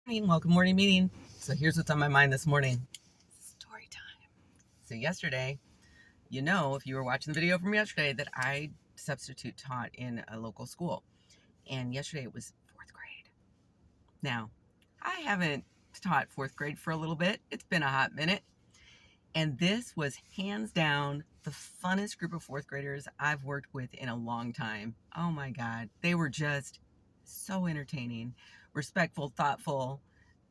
Welcome morning meeting. So here's what's on my mind this morning. Story time. So yesterday, if you were watching the video from yesterday, that I substitute taught in a local school. And yesterday it was fourth grade. Now, I haven't taught fourth grade for a little bit. It's been a hot minute. And this was hands down the funnest group of fourth graders I've worked with in a long time. Oh my God. They were just so entertaining, respectful, thoughtful.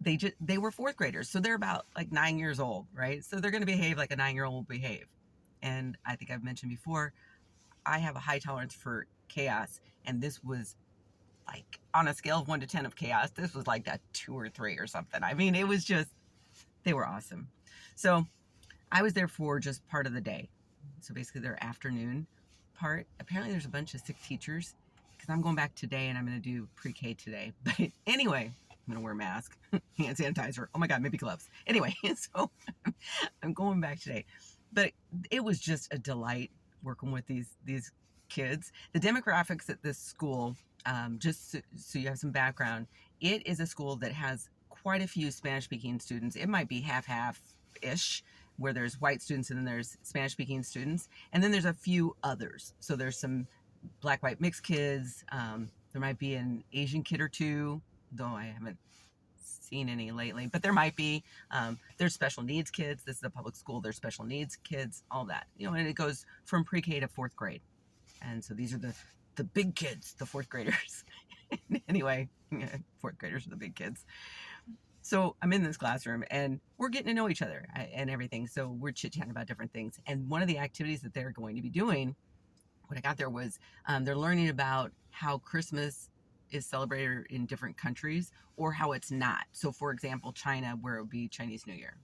They were fourth graders, so they're about like 9 years old, right? So they're going to behave like a 9-year-old will behave. And I think I've mentioned before, I have a high tolerance for chaos, and this was like on a scale of 1 to 10 of chaos, this was like a 2 or 3 or something. I mean, it was just, they were awesome. So I was there for just part of the day. So basically their afternoon part. Apparently there's a bunch of sick teachers because I'm going back today and I'm going to do pre-K today. But anyway, I'm going to wear a mask, hand sanitizer. Oh my God, maybe gloves. Anyway, so I'm going back today. But it was just a delight working with these kids. The demographics at this school, just so you have some background, it is a school that has quite a few Spanish-speaking students. It might be half-ish, where there's white students and then there's Spanish-speaking students. And then there's a few others. So there's some black-white mixed kids. There might be an Asian kid or two, though I haven't seen any lately, but there might be. There's special needs kids. This is a public school. There's special needs kids, all that. And it goes from pre-K to fourth grade. And so these are the big kids, the fourth graders. Anyway, fourth graders are the big kids. So I'm in this classroom and we're getting to know each other and everything. So we're chit-chatting about different things. And one of the activities that they're going to be doing, when I got there, was they're learning about how Christmas is celebrated in different countries or how it's not. So for example, China, where it would be Chinese New Year,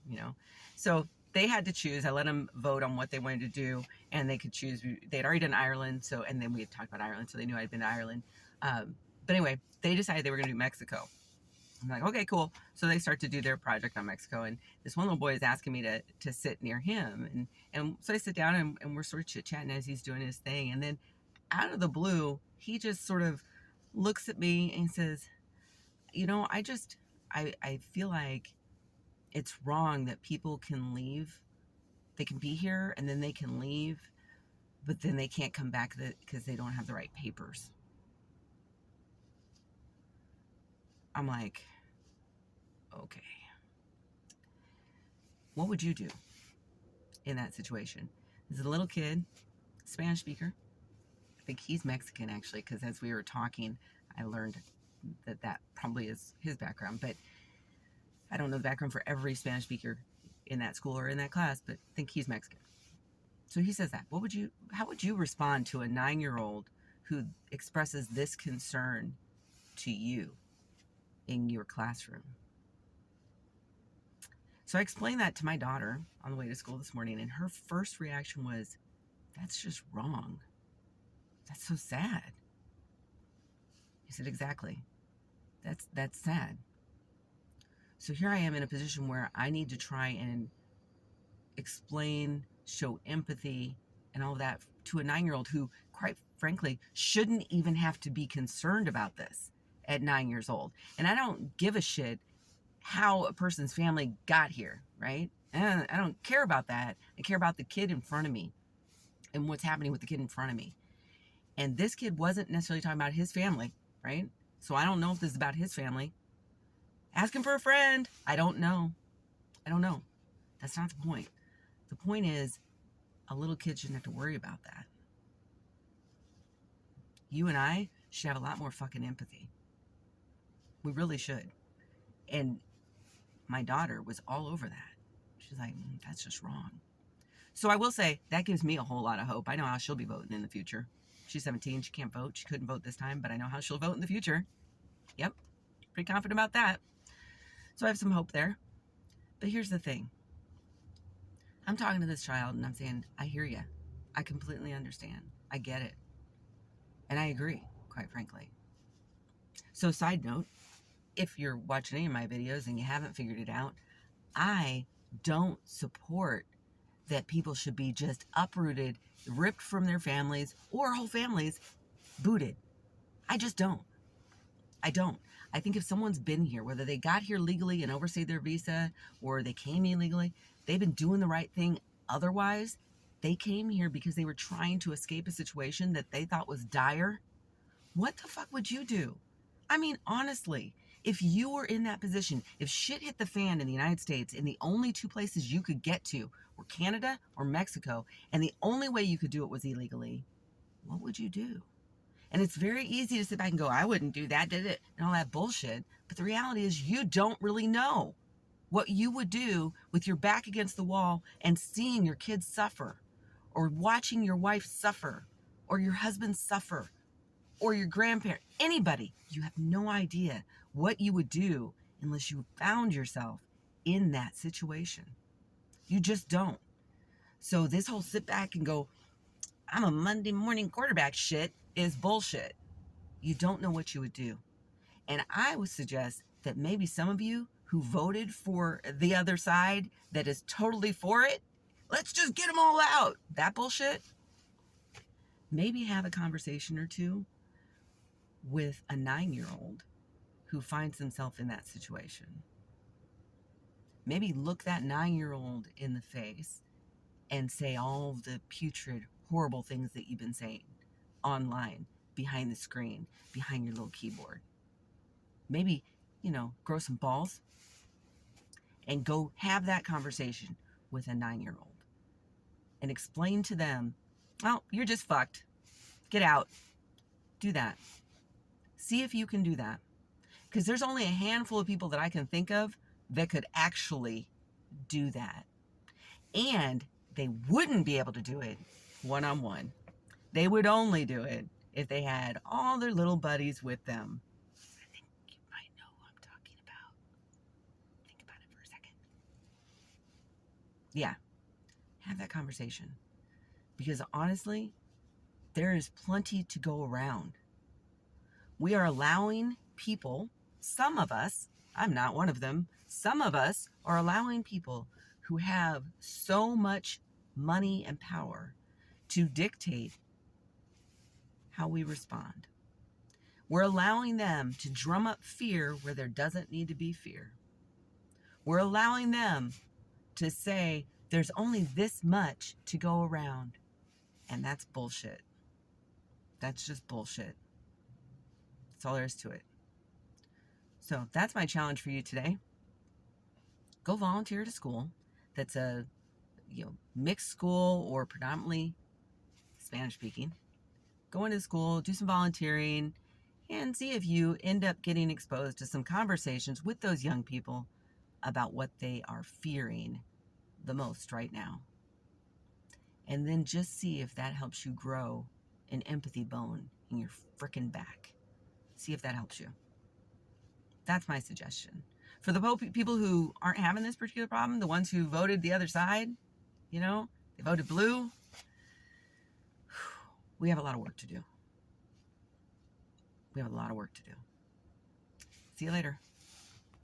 So they had to choose. I let them vote on what they wanted to do, and they could choose. They'd already done Ireland, and then we had talked about Ireland, so they knew I'd been to Ireland. But anyway, they decided they were going to do Mexico. I'm like, okay, cool. So they start to do their project on Mexico, and this one little boy is asking me to sit near him, and so I sit down and we're sort of chit-chatting as he's doing his thing, and then out of the blue, he just sort of looks at me and says, I feel like it's wrong that people can leave. They can be here and then they can leave, but then they can't come back because they don't have the right papers. I'm like, okay, what would you do in that situation? There's a little kid, Spanish speaker. I think he's Mexican, actually, because as we were talking, I learned that probably is his background. But I don't know the background for every Spanish speaker in that school or in that class, but I think he's Mexican. So he says that. How would you respond to a 9-year-old who expresses this concern to you in your classroom? So I explained that to my daughter on the way to school this morning, and her first reaction was, that's just wrong. That's so sad. He said, exactly. That's sad. So here I am in a position where I need to try and explain, show empathy, and all of that to a 9-year-old who, quite frankly, shouldn't even have to be concerned about this at 9 years old. And I don't give a shit how a person's family got here, right? And I don't care about that. I care about the kid in front of me and what's happening with the kid in front of me. And this kid wasn't necessarily talking about his family, right? So I don't know if this is about his family. Asking for a friend. I don't know. That's not the point. The point is, a little kid shouldn't have to worry about that. You and I should have a lot more fucking empathy. We really should. And my daughter was all over that. She's like, that's just wrong. So I will say, that gives me a whole lot of hope. I know how she'll be voting in the future. She's 17. She can't vote. She couldn't vote this time, but I know how she'll vote in the future. Yep. Pretty confident about that. So I have some hope there. But here's the thing. I'm talking to this child and I'm saying, I hear you. I completely understand. I get it. And I agree, quite frankly. So side note, if you're watching any of my videos and you haven't figured it out, I don't support that people should be just uprooted, ripped from their families or whole families, booted. I just don't. I don't. I think if someone's been here, whether they got here legally and overstayed their visa or they came illegally, they've been doing the right thing. Otherwise, they came here because they were trying to escape a situation that they thought was dire. What the fuck would you do? I mean, honestly, if you were in that position, if shit hit the fan in the United States and the only two places you could get to were Canada or Mexico, and the only way you could do it was illegally, what would you do? And it's very easy to sit back and go, I wouldn't do that, did it? And all that bullshit. But the reality is you don't really know what you would do with your back against the wall and seeing your kids suffer, or watching your wife suffer, or your husband suffer, or your grandparent, anybody. You have no idea what you would do unless you found yourself in that situation. You just don't. So this whole sit back and go, I'm a Monday morning quarterback shit is bullshit. You don't know what you would do. And I would suggest that maybe some of you who voted for the other side that is totally for it, let's just get them all out. That bullshit. Maybe have a conversation or two with a 9-year-old who finds himself in that situation. Maybe look that 9-year-old in the face and say all the putrid, horrible things that you've been saying online, behind the screen, behind your little keyboard. Maybe, grow some balls and go have that conversation with a 9-year-old and explain to them, well, you're just fucked. Get out. Do that. See if you can do that. Because there's only a handful of people that I can think of that could actually do that. And they wouldn't be able to do it one-on-one. They would only do it if they had all their little buddies with them. I think you might know who I'm talking about. Think about it for a second. Yeah, have that conversation. Because honestly, there is plenty to go around. We are allowing people, some of us, I'm not one of them, some of us are allowing people who have so much money and power to dictate how we respond. We're allowing them to drum up fear where there doesn't need to be fear. We're allowing them to say there's only this much to go around. And that's bullshit. That's just bullshit. That's all there is to it. So that's my challenge for you today. Go volunteer at a school that's a mixed school or predominantly Spanish speaking. Go into school, do some volunteering, and see if you end up getting exposed to some conversations with those young people about what they are fearing the most right now. And then just see if that helps you grow an empathy bone in your frickin' back. See if that helps you. That's my suggestion. For the people who aren't having this particular problem, the ones who voted the other side, they voted blue, we have a lot of work to do. We have a lot of work to do. See you later.